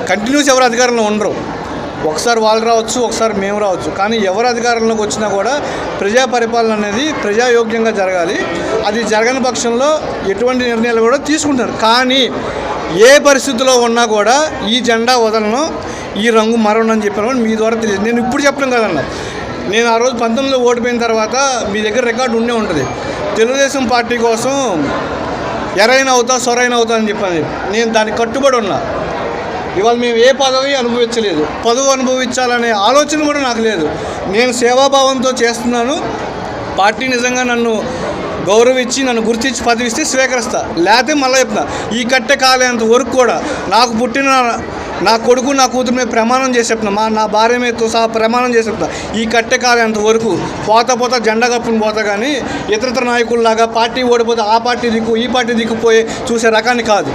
Continuous ఎవరు అధికారంలో ఉండరు. ఒకసారి వాళ్ళు రావచ్చు, ఒకసారి మేము రావచ్చు. కానీ ఎవరు అధికారంలోకి వచ్చినా కూడా ప్రజా పరిపాలన అనేది ప్రజాయోగ్యంగా జరగాలి. అది జరగని పక్షంలో ఎటువంటి నిర్ణయాలు కూడా తీసుకుంటారు. కానీ ఏ పరిస్థితిలో ఉన్నా కూడా ఈ జెండా వదలను, ఈ రంగు మరవనని చెప్పాను మీ ద్వారా తెలియదు. నేను ఇప్పుడు చెప్పడం కదన్నా, నేను ఆ రోజు 19లో ఓడిపోయిన తర్వాత మీ దగ్గర రికార్డు ఉండే ఉంటుంది. తెలుగుదేశం పార్టీ కోసం ఎరైనా అవుతా సొరైన అవుతా అని చెప్పాను. నేను దానికి కట్టుబడి ఉన్నా. ఇవాళ మేము ఏ పదవి అనుభవించలేదు, పదవి అనుభవించాలనే ఆలోచన కూడా నాకు లేదు. నేను సేవాభావంతో చేస్తున్నాను. పార్టీ నిజంగా నన్ను గౌరవించి నన్ను గుర్తించి పదవి ఇస్తే స్వీకరిస్తా, లేకపోతే మళ్ళీ చెప్తా ఈ కట్టె కాలేంత వరకు కూడా నాకు పుట్టిన నా కొడుకు నా కూతురు మీద ప్రమాణం చేసి చెప్తున్నా, నా భార్య మీదతో సహా ప్రమాణం చేసి చెప్తా, ఈ కట్టె కాలేంత వరకు పోతా జెండా కప్పుని పోతా. కానీ ఇతర నాయకుల్లాగా పార్టీ ఓడిపోతే ఆ పార్టీ దిక్కు ఈ పార్టీ దిక్కుపోయి చూసే రకాన్ని కాదు.